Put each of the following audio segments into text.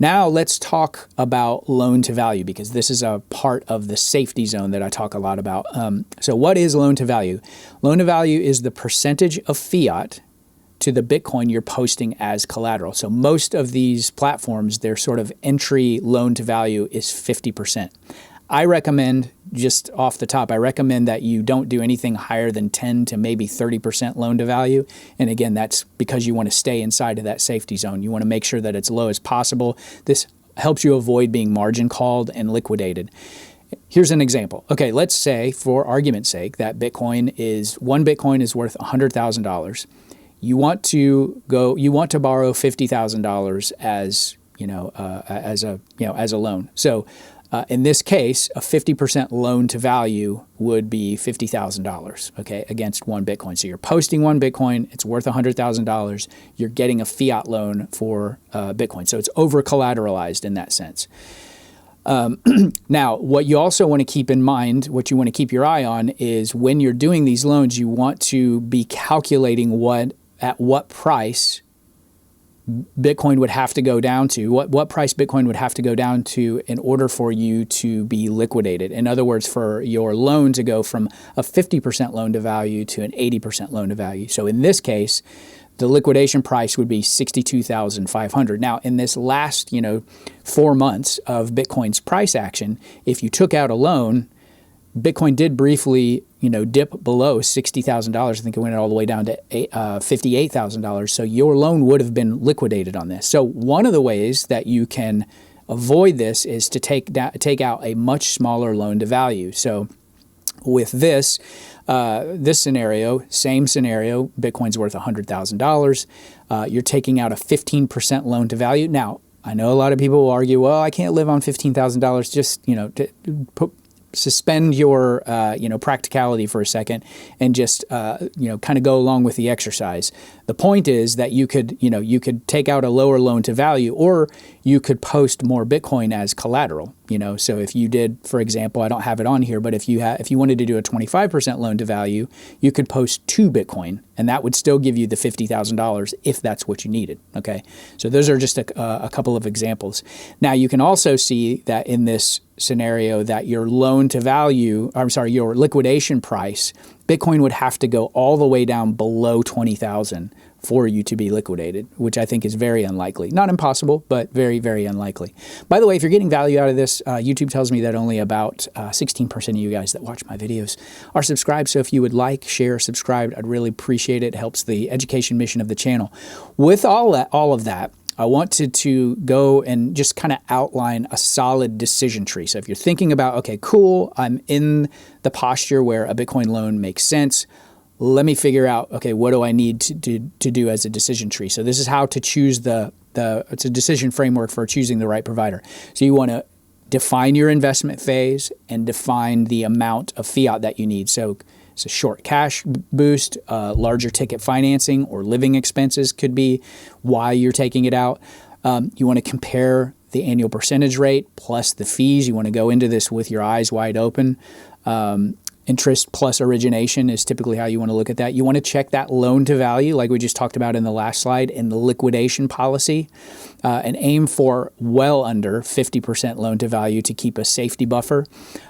Now let's talk about loan to value, because this is a part of the safety zone that I talk a lot about. So what is loan to value? Loan to value is the percentage of fiat to the Bitcoin you're posting as collateral. So most of these platforms, their sort of entry loan to value is 50%. I recommend, just off the top, I recommend that you don't do anything higher than 10 to maybe 30% loan to value. And again, that's because you want to stay inside of that safety zone. You want to make sure that it's low as possible. This helps you avoid being margin called and liquidated. Here's an example. Okay, let's say, for argument's sake, that one Bitcoin is worth $100,000. You want to borrow $50,000 as a loan. So in this case, a 50% loan to value would be $50,000, okay, against one Bitcoin. So you're posting one Bitcoin, it's worth $100,000. You're getting a fiat loan for Bitcoin. So it's over collateralized in that sense. Now, what you also want to keep in mind, what you want to keep your eye on, is when you're doing these loans, you want to be calculating at what price Bitcoin would have to go down to, what price Bitcoin would have to go down to in order for you to be liquidated. In other words, for your loan to go from a 50% loan to value to an 80% loan to value. So in this case, the liquidation price would be $62,500. Now, in this last, 4 months of Bitcoin's price action, if you took out a loan, Bitcoin did briefly, dip below $60,000. I think it went all the way down to $58,000. So your loan would have been liquidated on this. So one of the ways that you can avoid this is to take out a much smaller loan to value. So with this scenario, same scenario, Bitcoin's worth $100,000. You're taking out a 15% loan to value. Now, I know a lot of people will argue, well, I can't live on $15,000. Just, suspend your practicality for a second and just kind of go along with the exercise. The point is that you could take out a lower loan to value, or you could post more Bitcoin as collateral. So if you did, for example, I don't have it on here, but if you wanted to do a 25% loan to value, you could post 2 Bitcoin, and that would still give you the $50,000 if that's what you needed. Okay, so those are just a couple of examples. Now you can also see that in this scenario that your your liquidation price, Bitcoin would have to go all the way down below 20,000 for you to be liquidated, which I think is very unlikely. Not impossible, but very, very unlikely. By the way, if you're getting value out of this, YouTube tells me that only about 16% of you guys that watch my videos are subscribed. So if you would like, share, subscribe, I'd really appreciate it. It helps the education mission of the channel. With all of that, I wanted to go and just kind of outline a solid decision tree. So if you're thinking about, okay, cool, I'm in the posture where a Bitcoin loan makes sense. Let me figure out, okay, what do I need to do as a decision tree? So this is how to choose it's a decision framework for choosing the right provider. So you want to define your investment phase and define the amount of fiat that you need. So it's a short cash boost, larger ticket financing or living expenses could be why you're taking it out. You want to compare the annual percentage rate plus the fees. You want to go into this with your eyes wide open. Interest plus origination is typically how you want to look at that. You want to check that loan to value, like we just talked about in the last slide, in the liquidation policy, and aim for well under 50% loan to value to keep a safety buffer,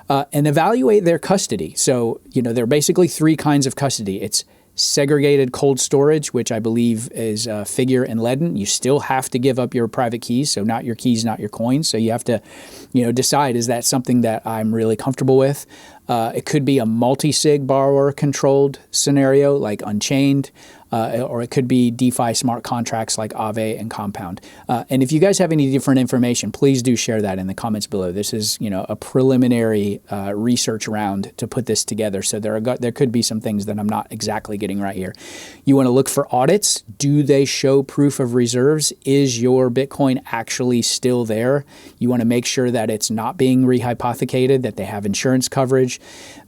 and evaluate their custody. So, there are basically 3 kinds of custody. It's segregated cold storage, which I believe is Figure and Ledin. You still have to give up your private keys, so not your keys, not your coins. So you have to, decide, is that something that I'm really comfortable with? It could be a multi-sig borrower-controlled scenario like Unchained, or it could be DeFi smart contracts like Aave and Compound. And if you guys have any different information, please do share that in the comments below. This is, a preliminary research round to put this together. So there could be some things that I'm not exactly getting right here. You want to look for audits. Do they show proof of reserves? Is your Bitcoin actually still there? You want to make sure that it's not being rehypothecated, that they have insurance coverage.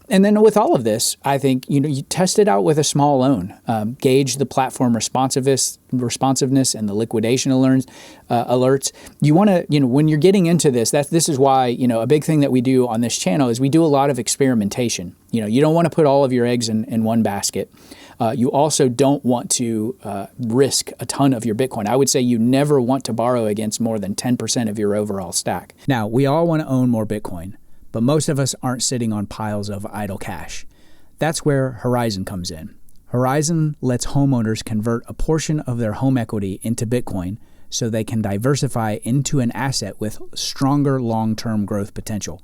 And then with all of this, I think, you test it out with a small loan, gauge the platform responsiveness and the liquidation alerts. You want to, when you're getting into this, this is why, a big thing that we do on this channel is we do a lot of experimentation. You don't want to put all of your eggs in one basket. You also don't want to risk a ton of your Bitcoin. I would say you never want to borrow against more than 10% of your overall stack. Now, we all want to own more Bitcoin, but most of us aren't sitting on piles of idle cash. That's where Horizon comes in. Horizon lets homeowners convert a portion of their home equity into Bitcoin so they can diversify into an asset with stronger long-term growth potential.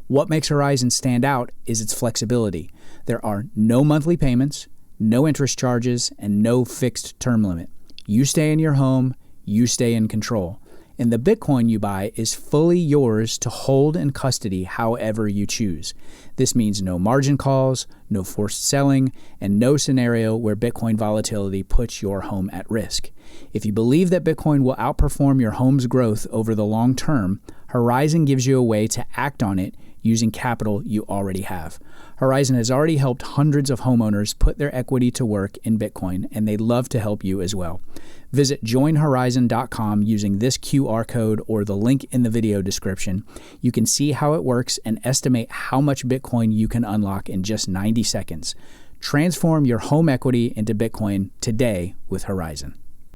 What makes Horizon stand out is its flexibility. There are no monthly payments, no interest charges, and no fixed term limit. You stay in your home, you stay in control. And the Bitcoin you buy is fully yours to hold in custody however you choose. This means no margin calls, no forced selling, and no scenario where Bitcoin volatility puts your home at risk. If you believe that Bitcoin will outperform your home's growth over the long term, Horizon gives you a way to act on it using capital you already have. Horizon has already helped hundreds of homeowners put their equity to work in Bitcoin, and they'd love to help you as well. Visit joinhorizon.com using this QR code or the link in the video description. You can see how it works and estimate how much Bitcoin you can unlock in just 90 seconds. Transform your home equity into Bitcoin today with Horizon.